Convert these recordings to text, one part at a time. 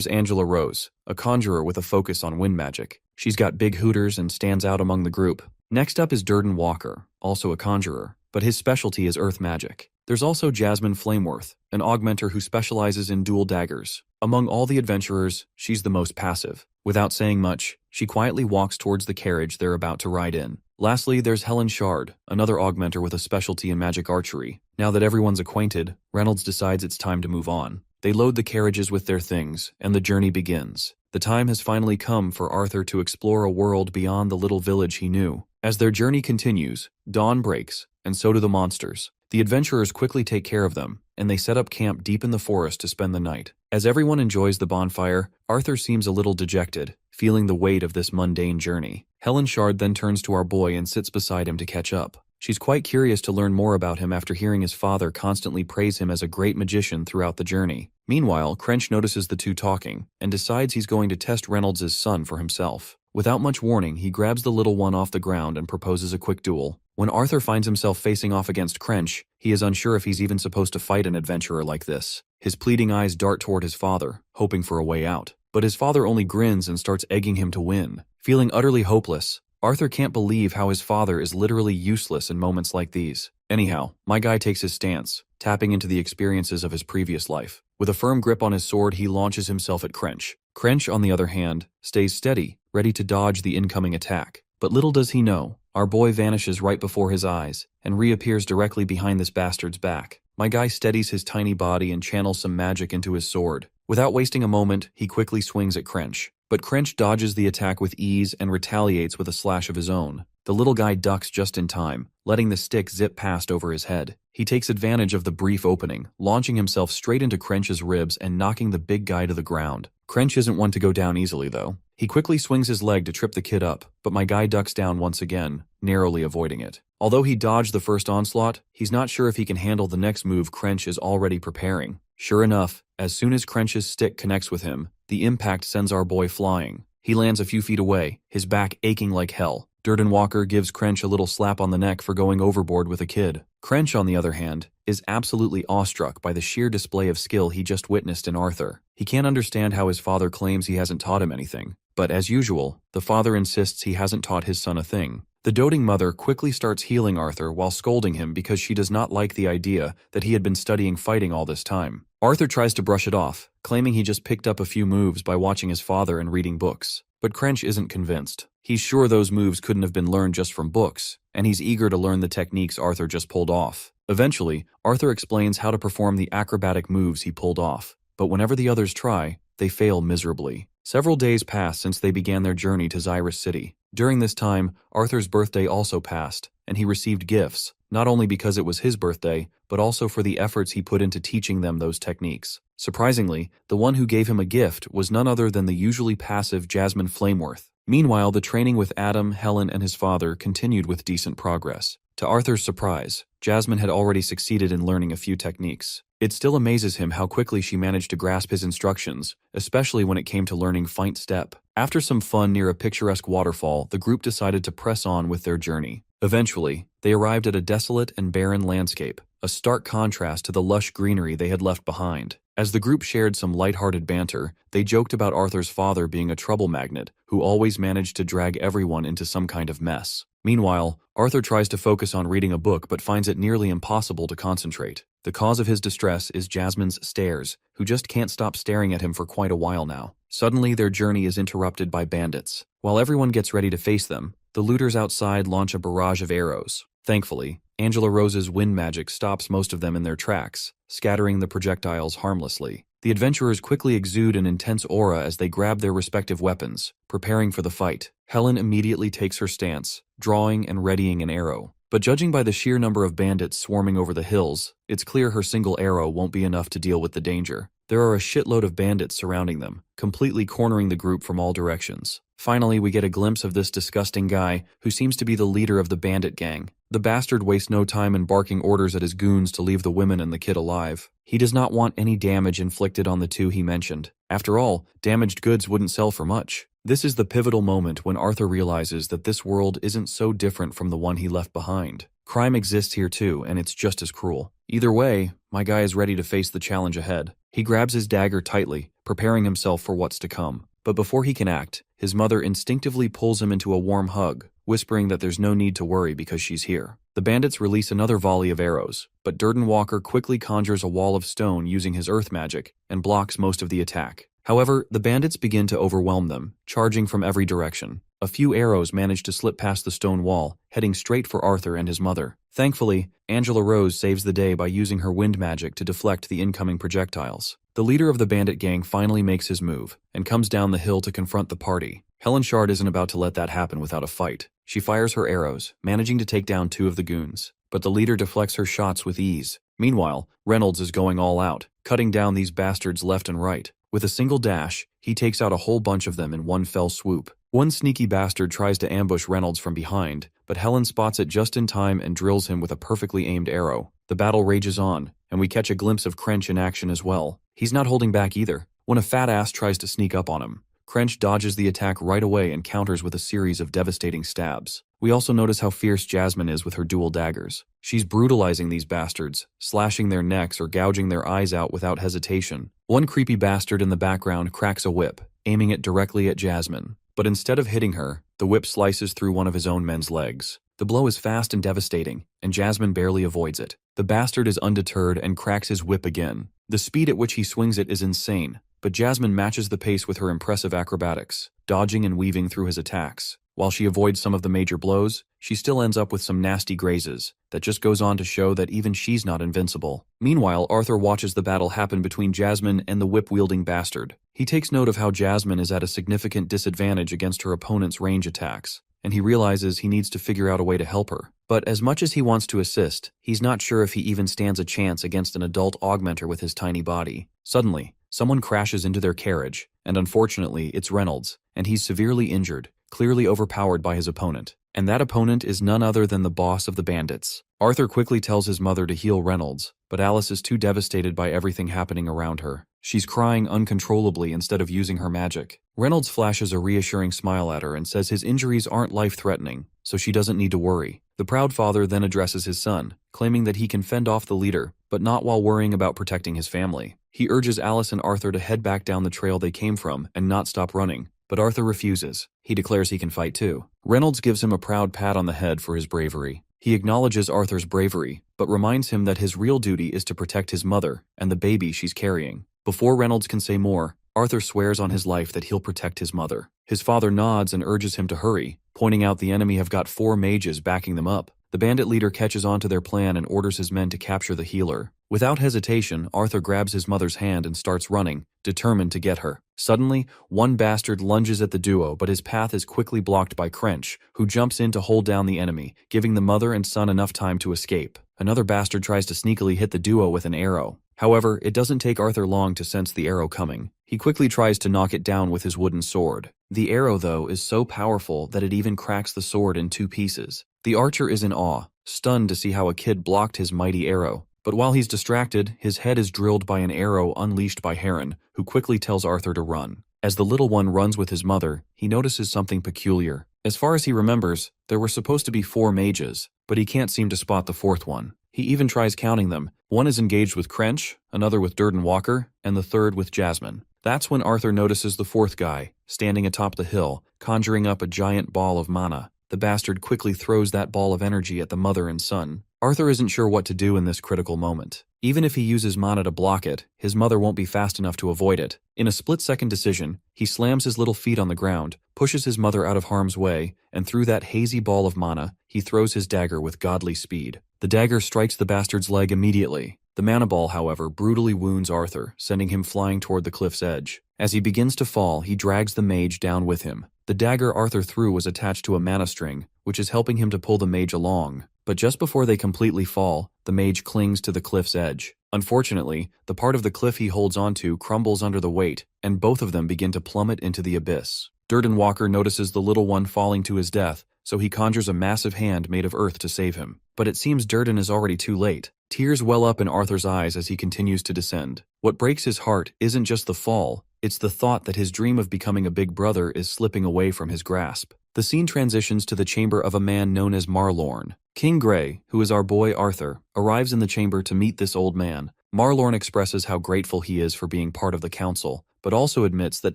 There's Angela Rose, a conjurer with a focus on wind magic. She's got big hooters and stands out among the group. Next up is Durden Walker, also a conjurer, but his specialty is earth magic. There's also Jasmine Flameworth, an augmenter who specializes in dual daggers. Among all the adventurers, she's the most passive. Without saying much, she quietly walks towards the carriage they're about to ride in. Lastly, there's Helen Shard, another augmenter with a specialty in magic archery. Now that everyone's acquainted, Reynolds decides it's time to move on. They load the carriages with their things, and the journey begins. The time has finally come for Arthur to explore a world beyond the little village he knew. As their journey continues, dawn breaks, and so do the monsters. The adventurers quickly take care of them, and they set up camp deep in the forest to spend the night. As everyone enjoys the bonfire, Arthur seems a little dejected, feeling the weight of this mundane journey. Helen Shard then turns to our boy and sits beside him to catch up. She's quite curious to learn more about him after hearing his father constantly praise him as a great magician throughout the journey. Meanwhile, Crench notices the two talking, and decides he's going to test Reynolds' son for himself. Without much warning, he grabs the little one off the ground and proposes a quick duel. When Arthur finds himself facing off against Crench, he is unsure if he's even supposed to fight an adventurer like this. His pleading eyes dart toward his father, hoping for a way out. But his father only grins and starts egging him to win. Feeling utterly hopeless, Arthur can't believe how his father is literally useless in moments like these. Anyhow, my guy takes his stance, tapping into the experiences of his previous life. With a firm grip on his sword, he launches himself at Crench. Crench, on the other hand, stays steady, ready to dodge the incoming attack. But little does he know, our boy vanishes right before his eyes, and reappears directly behind this bastard's back. My guy steadies his tiny body and channels some magic into his sword. Without wasting a moment, he quickly swings at Crench. But Crench dodges the attack with ease and retaliates with a slash of his own. The little guy ducks just in time, letting the stick zip past over his head. He takes advantage of the brief opening, launching himself straight into Crench's ribs and knocking the big guy to the ground. Crench isn't one to go down easily, though. He quickly swings his leg to trip the kid up, but my guy ducks down once again, narrowly avoiding it. Although he dodged the first onslaught, he's not sure if he can handle the next move Crench is already preparing. Sure enough, as soon as Crench's stick connects with him, the impact sends our boy flying. He lands a few feet away, his back aching like hell. Durden Walker gives Crench a little slap on the neck for going overboard with a kid. Crench, on the other hand, is absolutely awestruck by the sheer display of skill he just witnessed in Arthur. He can't understand how his father claims he hasn't taught him anything. But as usual, the father insists he hasn't taught his son a thing. The doting mother quickly starts healing Arthur while scolding him because she does not like the idea that he had been studying fighting all this time. Arthur tries to brush it off, claiming he just picked up a few moves by watching his father and reading books. But Crench isn't convinced. He's sure those moves couldn't have been learned just from books, and he's eager to learn the techniques Arthur just pulled off. Eventually, Arthur explains how to perform the acrobatic moves he pulled off, but whenever the others try, they fail miserably. Several days pass since they began their journey to Xyrus City. During this time, Arthur's birthday also passed, and he received gifts, not only because it was his birthday, but also for the efforts he put into teaching them those techniques. Surprisingly, the one who gave him a gift was none other than the usually passive Jasmine Flameworth. Meanwhile, the training with Adam, Helen, and his father continued with decent progress. To Arthur's surprise, Jasmine had already succeeded in learning a few techniques. It still amazes him how quickly she managed to grasp his instructions, especially when it came to learning feint step. After some fun near a picturesque waterfall, the group decided to press on with their journey. Eventually, they arrived at a desolate and barren landscape, a stark contrast to the lush greenery they had left behind. As the group shared some lighthearted banter, they joked about Arthur's father being a trouble magnet who always managed to drag everyone into some kind of mess. Meanwhile, Arthur tries to focus on reading a book but finds it nearly impossible to concentrate. The cause of his distress is Jasmine's stares, who just can't stop staring at him for quite a while now. Suddenly, their journey is interrupted by bandits. While everyone gets ready to face them, the looters outside launch a barrage of arrows. Thankfully, Angela Rose's wind magic stops most of them in their tracks, scattering the projectiles harmlessly. The adventurers quickly exude an intense aura as they grab their respective weapons, preparing for the fight. Helen immediately takes her stance, drawing and readying an arrow. But judging by the sheer number of bandits swarming over the hills, it's clear her single arrow won't be enough to deal with the danger. There are a shitload of bandits surrounding them, completely cornering the group from all directions. Finally, we get a glimpse of this disgusting guy, who seems to be the leader of the bandit gang. The bastard wastes no time in barking orders at his goons to leave the women and the kid alive. He does not want any damage inflicted on the two he mentioned. After all, damaged goods wouldn't sell for much. This is the pivotal moment when Arthur realizes that this world isn't so different from the one he left behind. Crime exists here too, and it's just as cruel. Either way, my guy is ready to face the challenge ahead. He grabs his dagger tightly, preparing himself for what's to come. But before he can act, his mother instinctively pulls him into a warm hug, whispering that there's no need to worry because she's here. The bandits release another volley of arrows, but Durden Walker quickly conjures a wall of stone using his earth magic and blocks most of the attack. However, the bandits begin to overwhelm them, charging from every direction. A few arrows manage to slip past the stone wall, heading straight for Arthur and his mother. Thankfully, Angela Rose saves the day by using her wind magic to deflect the incoming projectiles. The leader of the bandit gang finally makes his move, and comes down the hill to confront the party. Helen Shard isn't about to let that happen without a fight. She fires her arrows, managing to take down 2 of the goons. But the leader deflects her shots with ease. Meanwhile, Reynolds is going all out, cutting down these bastards left and right. With a single dash, he takes out a whole bunch of them in one fell swoop. One sneaky bastard tries to ambush Reynolds from behind, but Helen spots it just in time and drills him with a perfectly aimed arrow. The battle rages on, and we catch a glimpse of Crench in action as well. He's not holding back either. When a fat ass tries to sneak up on him, Crench dodges the attack right away and counters with a series of devastating stabs. We also notice how fierce Jasmine is with her dual daggers. She's brutalizing these bastards, slashing their necks or gouging their eyes out without hesitation. One creepy bastard in the background cracks a whip, aiming it directly at Jasmine. But instead of hitting her, the whip slices through one of his own men's legs. The blow is fast and devastating, and Jasmine barely avoids it. The bastard is undeterred and cracks his whip again. The speed at which he swings it is insane, but Jasmine matches the pace with her impressive acrobatics, dodging and weaving through his attacks. While she avoids some of the major blows, she still ends up with some nasty grazes. That just goes on to show that even she's not invincible. Meanwhile, Arthur watches the battle happen between Jasmine and the whip-wielding bastard. He takes note of how Jasmine is at a significant disadvantage against her opponent's range attacks, and he realizes he needs to figure out a way to help her. But as much as he wants to assist, he's not sure if he even stands a chance against an adult augmenter with his tiny body. Suddenly, someone crashes into their carriage, and unfortunately, it's Reynolds, and he's severely injured, clearly overpowered by his opponent. And that opponent is none other than the boss of the bandits. Arthur quickly tells his mother to heal Reynolds, but Alice is too devastated by everything happening around her. She's crying uncontrollably instead of using her magic. Reynolds flashes a reassuring smile at her and says his injuries aren't life-threatening, so she doesn't need to worry. The proud father then addresses his son, claiming that he can fend off the leader, but not while worrying about protecting his family. He urges Alice and Arthur to head back down the trail they came from and not stop running, but Arthur refuses. He declares he can fight too. Reynolds gives him a proud pat on the head for his bravery. He acknowledges Arthur's bravery, but reminds him that his real duty is to protect his mother and the baby she's carrying. Before Reynolds can say more, Arthur swears on his life that he'll protect his mother. His father nods and urges him to hurry, pointing out the enemy have got 4 mages backing them up. The bandit leader catches on to their plan and orders his men to capture the healer. Without hesitation, Arthur grabs his mother's hand and starts running, determined to get her. Suddenly, one bastard lunges at the duo, but his path is quickly blocked by Crench, who jumps in to hold down the enemy, giving the mother and son enough time to escape. Another bastard tries to sneakily hit the duo with an arrow. However, it doesn't take Arthur long to sense the arrow coming. He quickly tries to knock it down with his wooden sword. The arrow, though, is so powerful that it even cracks the sword in 2 pieces. The archer is in awe, stunned to see how a kid blocked his mighty arrow. But while he's distracted, his head is drilled by an arrow unleashed by Heron, who quickly tells Arthur to run. As the little one runs with his mother, he notices something peculiar. As far as he remembers, there were supposed to be 4 mages, but he can't seem to spot the 4th one. He even tries counting them. One is engaged with Crench, another with Durden Walker, and the third with Jasmine. That's when Arthur notices the 4th guy, standing atop the hill, conjuring up a giant ball of mana. The bastard quickly throws that ball of energy at the mother and son. Arthur isn't sure what to do in this critical moment. Even if he uses mana to block it, his mother won't be fast enough to avoid it. In a split-second decision, he slams his little feet on the ground, pushes his mother out of harm's way, and through that hazy ball of mana, he throws his dagger with godly speed. The dagger strikes the bastard's leg immediately. The mana ball, however, brutally wounds Arthur, sending him flying toward the cliff's edge. As he begins to fall, he drags the mage down with him. The dagger Arthur threw was attached to a mana string, which is helping him to pull the mage along. But just before they completely fall, the mage clings to the cliff's edge. Unfortunately, the part of the cliff he holds onto crumbles under the weight, and both of them begin to plummet into the abyss. Durden Walker notices the little one falling to his death, so he conjures a massive hand made of earth to save him. But it seems Durden is already too late. Tears well up in Arthur's eyes as he continues to descend. What breaks his heart isn't just the fall, it's the thought that his dream of becoming a big brother is slipping away from his grasp. The scene transitions to the chamber of a man known as Marlorn. King Grey, who is our boy Arthur, arrives in the chamber to meet this old man. Marlorn expresses how grateful he is for being part of the council, but also admits that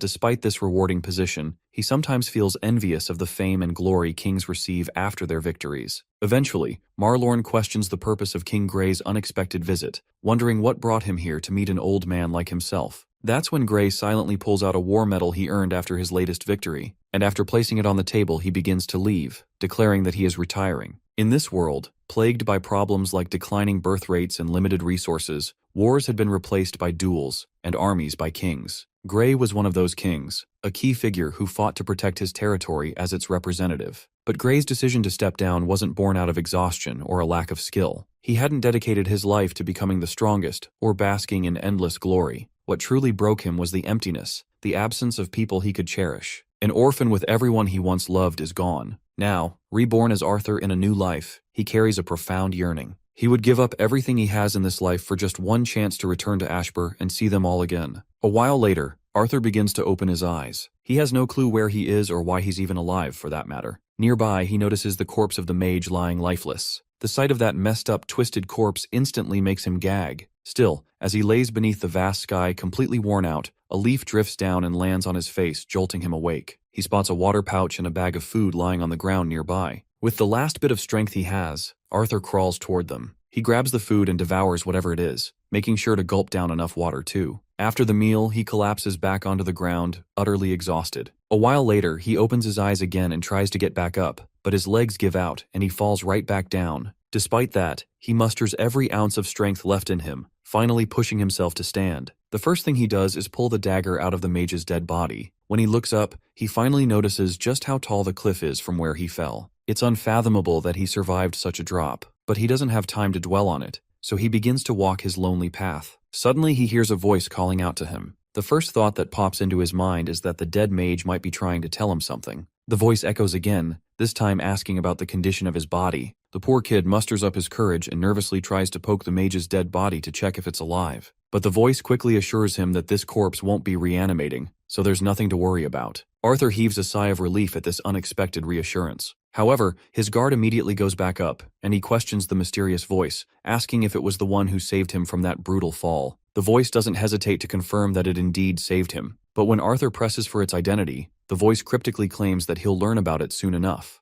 despite this rewarding position, he sometimes feels envious of the fame and glory kings receive after their victories. Eventually, Marlorn questions the purpose of King Grey's unexpected visit, wondering what brought him here to meet an old man like himself. That's when Grey silently pulls out a war medal he earned after his latest victory, and after placing it on the table he begins to leave, declaring that he is retiring. In this world, plagued by problems like declining birth rates and limited resources, wars had been replaced by duels, and armies by kings. Grey was one of those kings, a key figure who fought to protect his territory as its representative. But Grey's decision to step down wasn't born out of exhaustion or a lack of skill. He hadn't dedicated his life to becoming the strongest or basking in endless glory. What truly broke him was the emptiness, the absence of people he could cherish. An orphan with everyone he once loved is gone. Now, reborn as Arthur in a new life, he carries a profound yearning. He would give up everything he has in this life for just one chance to return to Ashbur and see them all again. A while later, Arthur begins to open his eyes. He has no clue where he is or why he's even alive, for that matter. Nearby, he notices the corpse of the mage lying lifeless. The sight of that messed up, twisted corpse instantly makes him gag. Still, as he lays beneath the vast sky, completely worn out, a leaf drifts down and lands on his face, jolting him awake. He spots a water pouch and a bag of food lying on the ground nearby. With the last bit of strength he has, Arthur crawls toward them. He grabs the food and devours whatever it is, making sure to gulp down enough water too. After the meal, he collapses back onto the ground, utterly exhausted. A while later, he opens his eyes again and tries to get back up, but his legs give out and he falls right back down. Despite that, he musters every ounce of strength left in him, finally pushing himself to stand. The first thing he does is pull the dagger out of the mage's dead body. When he looks up, he finally notices just how tall the cliff is from where he fell. It's unfathomable that he survived such a drop, but he doesn't have time to dwell on it, so he begins to walk his lonely path. Suddenly he hears a voice calling out to him. The first thought that pops into his mind is that the dead mage might be trying to tell him something. The voice echoes again, this time asking about the condition of his body. The poor kid musters up his courage and nervously tries to poke the mage's dead body to check if it's alive. But the voice quickly assures him that this corpse won't be reanimating, so there's nothing to worry about. Arthur heaves a sigh of relief at this unexpected reassurance. However, his guard immediately goes back up, and he questions the mysterious voice, asking if it was the one who saved him from that brutal fall. The voice doesn't hesitate to confirm that it indeed saved him, but when Arthur presses for its identity, the voice cryptically claims that he'll learn about it soon enough.